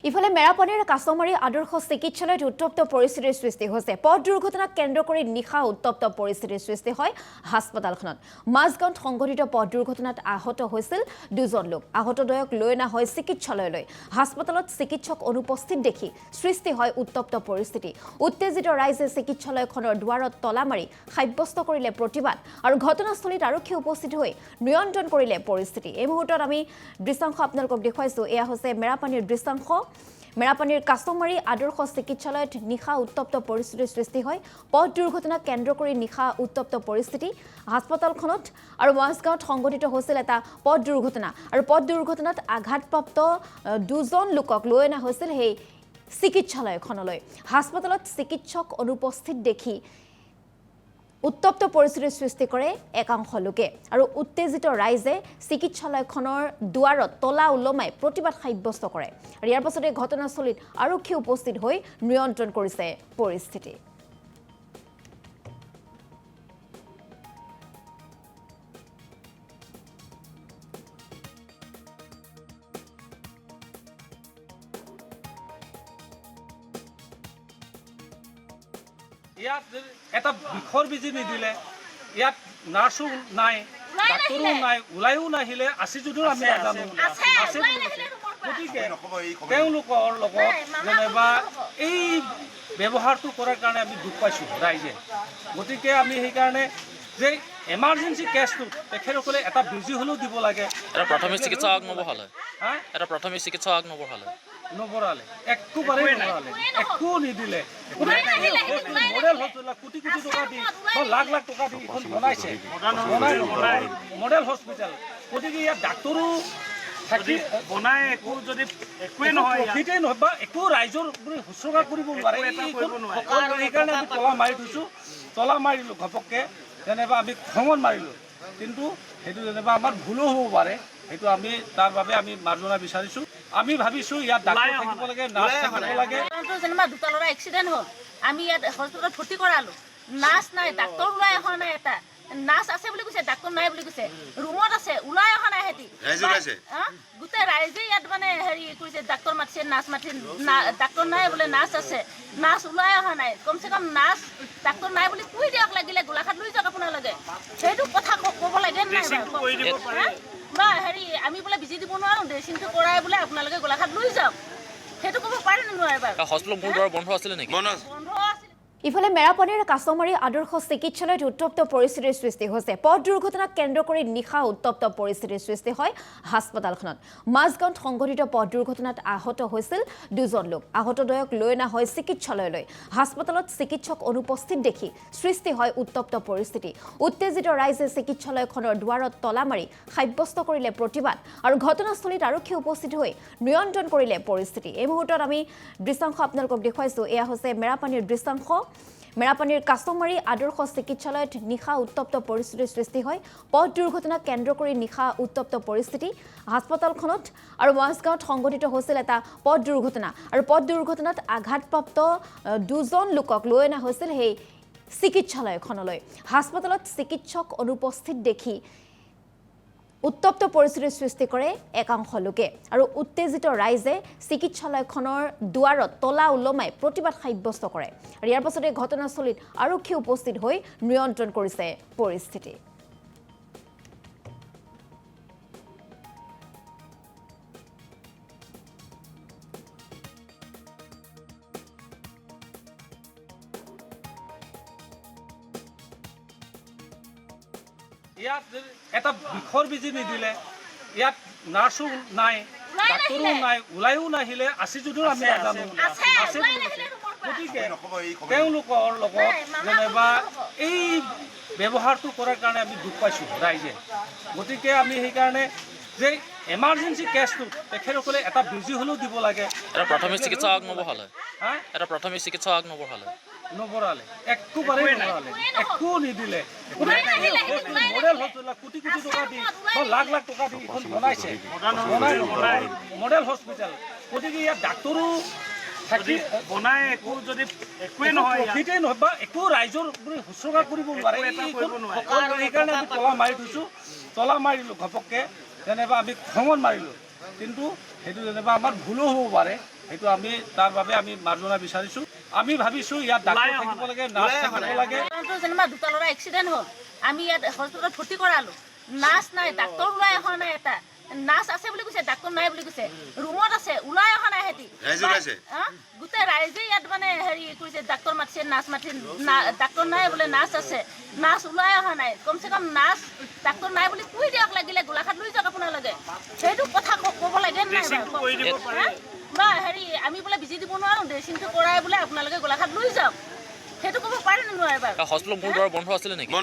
ইফালে মেৰাপানীৰ কাছমাৰী আদৰ্শ চিকিৎসালয়ত উত্তপ্ত পৰিস্থিতিৰ সৃষ্টি হৈছে। পথ দুৰ্ঘটনাক কেন্দ্ৰ কৰি নিশা উত্তপ্ত পৰিস্থিতিৰ সৃষ্টি হয় হাস্পতালখনত। মাজগাঁৱত সংঘটিত পথ দুৰ্ঘটনাত আহত হৈছিল দুজন লোক। আহতদ্বয়ক লৈ অনা হয় চিকিৎসালয়লৈ। হাস্পতালত চিকিৎসক অনুপস্থিত দেখি সৃষ্টি হয় উত্তপ্ত পৰিস্থিতি। উত্তেজিত ৰাইজে চিকিৎসালয়খনৰ দুৱাৰত তলা মাৰি সাব্যস্ত কৰিলে প্ৰতিবাদ আৰু ঘটনাস্থলীত আৰক্ষী উপস্থিত হৈ নিয়ন্ত্ৰণ কৰিলে পৰিস্থিতি। এই মুহূৰ্তত আমি দৃশ্যাংশ আপোনালোকক দেখুৱাইছো। এয়া হৈছে মেৰাপানীৰ দৃশ্যাংশ। মেৰাপানীৰ কাছমাৰী আদৰ্শ চিকিৎসালয়ত নিশা উত্তপ্ত পৰিস্থিতিৰ সৃষ্টি হয়। পথ দুৰ্ঘটনাক কেন্দ্ৰ কৰি নিশা উত্তপ্ত পৰিস্থিতি হাস্পতালখনত আৰু মাজগাঁৱত সংঘটিত হৈছিল এটা পথ দুৰ্ঘটনা আৰু পথ দুৰ্ঘটনাত আঘাতপ্ৰাপ্ত দুজন লোকক লৈ অনা হৈছিল সেই চিকিৎসালয়খনলৈ। হাস্পতালত চিকিৎসক অনুপস্থিত দেখি উত্তপ্ত পৰিস্থিতিৰ সৃষ্টি কৰে একাংশ লোকে আৰু উত্তেজিত ৰাইজে চিকিৎসালয়খনৰ দুৱাৰত তলা ওলমাই প্ৰতিবাদ সাব্যস্ত কৰে। আৰু ইয়াৰ পাছতে ঘটনাস্থলীত আৰক্ষী উপস্থিত হৈ নিয়ন্ত্ৰণ কৰিছে পৰিস্থিতি। ইয়াত এটা বিষৰ বিজি নিদিলে, ইয়াত নাৰ্ছো নাই, ডাক্তৰো নাই, ওলাইও নাহিলে, আছে যদিও আমি নাজানো। গতিকে তেওঁলোকৰ লগত যেনিবা এই ব্যৱহাৰটো কৰাৰ কাৰণে আমি দুখ পাইছোঁ ৰাইজে। গতিকে আমি সেইকাৰণে যে এমাৰ্জেঞ্চি কেছটো তেখেতসকলে এটা বেজি হ'লেও দিব লাগে। এটা প্ৰাথমিক চিকিৎসা আগনবঢ়ালে, এটা প্ৰাথমিক চিকিৎসা আগনবঢ়ালে নবঢ়ালে, একেবাৰে নবঢ়ালে, একো নিদিলে। মডেল হস্পিটেল কোটি কোটি টকা দি লাখ লাখ টকা দি এখন বনাইছে মডেল হস্পিটেল। গতিকে ইয়াত ডাক্তৰো থাকি বনাই একো যদি একোৱেই নহয়, প্ৰফিটেই নহয় বা একো ৰাইজৰ শুশ্ৰূষা কৰিব নোৱাৰে। সেইকাৰণে আমি তলা মাৰি থৈছোঁ। তলা মাৰিলোঁ ঘপককৈ, যেনিবা আমি খঙত মাৰিলোঁ। কিন্তু সেইটো যেনিবা আমাৰ ভুলো হ'ব পাৰে, সেইটো আমি তাৰ বাবে আমি মাৰ্জনা বিচাৰিছোঁ। আমি ভাবিছোঁ ইয়াত ডাক্তৰ থাকিব লাগে, নাৰ্ছ থাকিব লাগে। যেনিবা দুটা ল'ৰা এক্সিডেণ্ট হ'ল, আমি ইয়াত হস্পিটেলত ভৰ্তি কৰালোঁ। নাৰ্ছ নাই, ডাক্তৰ ওলাই অহা নাই। এটা নাৰ্ছ আছে বুলি কৈছে, ডাক্তৰ নাই বুলি কৈছে। ৰুমত আছে, ওলাই অহা নাই। সিহঁতি গোটেই ৰাইজে ইয়াত মানে হেৰি কৰিছে, ডাক্তৰ মাতিছে, নাৰ্ছ মাতিছে। ডাক্তৰ নাই বোলে, নাৰ্ছ আছে, নাৰ্ছ ওলাই অহা নাই। কমচে কম নাৰ্ছ ডাক্তৰ নাই বুলি কৈ দিয়ক, লাগিলে গোলাঘাট লৈ যাওক আপোনালোকে। সেইটো কথা ক'ব লাগে নাই বা হেৰি আমি বোলে বিজি দিব নোৱাৰোঁ, ড্ৰেছিংটো কৰাই বোলে আপোনালোকে গোলাঘাট লৈ যাওক, সেইটো ক'ব পাৰে নে নোৱাৰে বাৰু? হস্পিটেল মোৰ দ্বাৰা বন্ধ আছিলে নেকি? বন্ধ আছিল। ইফালে মেৰাপানীৰ কাছমাৰী আদৰ্শ চিকিৎসালয়ত উত্তপ্ত পৰিস্থিতিৰ সৃষ্টি হৈছে। পথ দুৰ্ঘটনাক কেন্দ্ৰ কৰি নিশা উত্তপ্ত পৰিস্থিতিৰ সৃষ্টি হয় হাস্পতালখনত। মাজগাঁৱত সংঘটিত পথ দুৰ্ঘটনাত আহত হৈছিল দুজন লোক। আহতদ্বয়ক লৈ অনা হয় চিকিৎসালয়লৈ। হাস্পতালত চিকিৎসক অনুপস্থিত দেখি সৃষ্টি হয় উত্তপ্ত পৰিস্থিতি। উত্তেজিত ৰাইজে চিকিৎসালয়খনৰ দুৱাৰত তলা মাৰি সাব্যস্ত কৰিলে প্ৰতিবাদ আৰু ঘটনাস্থলীত আৰক্ষী উপস্থিত হৈ নিয়ন্ত্ৰণ কৰিলে পৰিস্থিতি। এই মুহূৰ্তত আমি দৃশ্যাংশ আপোনালোকক দেখুৱাইছোঁ। এয়া হৈছে মেৰাপানীৰ দৃশ্যাংশ। মেৰাপানীৰ কাছমাৰী আদৰ্শ চিকিৎসালয়ত নিশা উত্তপ্ত পৰিস্থিতিৰ সৃষ্টি হয়। পথ দুৰ্ঘটনাক কেন্দ্ৰ কৰি নিশা উত্তপ্ত পৰিস্থিতি হাস্পতালখনত আৰু মাজগাঁৱত সংঘটিত হৈছিল এটা পথ দুৰ্ঘটনা আৰু পথ দুৰ্ঘটনাত আঘাতপ্ৰাপ্ত দুজন লোকক লৈ অনা হৈছিল সেই চিকিৎসালয়খনলৈ। হাস্পতালত চিকিৎসক অনুপস্থিত দেখি উত্তপ্ত পৰিস্থিতিৰ সৃষ্টি কৰে একাংশ লোকে আৰু উত্তেজিত ৰাইজে চিকিৎসালয়খনৰ দুৱাৰত তলা ওলমাই প্ৰতিবাদ সাব্যস্ত কৰে। আৰু ইয়াৰ পাছতে ঘটনাস্থলীত আৰক্ষী উপস্থিত হৈ নিয়ন্ত্ৰণ কৰিছে পৰিস্থিতি। ইয়াত এটা বিষৰ বিজি নিদিলে, ইয়াত নাৰ্ছো নাই, ডাক্তৰো নাই, ওলাইও নাহিলে, আছে যদিও আমি নাজানো। গতিকে তেওঁলোকৰ লগত যেনিবা এই ব্যৱহাৰটো কৰাৰ কাৰণে আমি দুখ পাইছোঁ ৰাইজে। গতিকে আমি সেইকাৰণে যে এমাৰ্জেঞ্চি কেছটো তেখেতসকলে এটা বেজি হ'লেও দিব লাগে। এটা প্ৰাথমিক চিকিৎসা আগনবঢ়ালে, এটা প্ৰাথমিক চিকিৎসা আগনবঢ়ালে নবঢ়ালে, একেবাৰে নবঢ়ালে, একো নিদিলে। মডেল হস্পিটেল কোটি কোটি টকা দি লাখ লাখ টকা দি এখন বনাইছে মডেল হস্পিটেল। গতিকে ইয়াত ডাক্তৰো থাকি বনাই একো যদি একোৱেই নহয়, প্ৰফিটেই নহয় বা একো ৰাইজৰ শুশ্ৰূষা কৰিব নোৱাৰে। সেইকাৰণে আমি তলা মাৰি থৈছোঁ। তলা মাৰিলোঁ ঘপককৈ, যেনিবা আমি খঙত মাৰিলোঁ। কিন্তু সেইটো যেনিবা আমাৰ ভুলো হ'ব পাৰে, সেইটো আমি তাৰ বাবে আমি মাৰ্জনা বিচাৰিছোঁ আমি ভাবিছোঁ ইয়াত ডাক্তৰ থাকিব লাগে নাৰ্ছ থাকিব লাগে যেনিবা দুটা ল'ৰা এক্সিডেণ্ট হ'ল আমি ইয়াত হস্পিটেলত ভৰ্তি কৰালোঁ নাৰ্ছ নাই ডাক্তৰ ওলাই অহা নাই এটা নাৰ্ছ আছে বুলি কৈছে ডাক্তৰ নাই বুলি কৈছে ৰুমত আছে ওলাই অহা নাই সিহঁতি গোটেই ৰাইজে ইয়াত মানে হেৰি কৰিছে ডাক্তৰ মাতিছে নাৰ্ছ মাতিছে ডাক্তৰ নাই বোলে নাৰ্ছ আছে নাৰ্ছ ওলাই অহা নাই কমচে কম নাৰ্ছ ডাক্তৰ নাই বুলি কৈ দিয়ক লাগিলে গোলাঘাট লৈ যাওক আপোনালোকে সেইটো কথা ক'ব লাগে নাই বা হেৰি আমি বোলে বিজি দিব নোৱাৰোঁ ড্ৰেছিংটো কৰাই বোলে আপোনালোকে গোলাঘাট লৈ যাওক সেইটো ক'ব পাৰে নে নোৱাৰে বাৰু হস্পিটেলৰ মোৰ দ্বাৰ বন্ধ আছিলে নেকি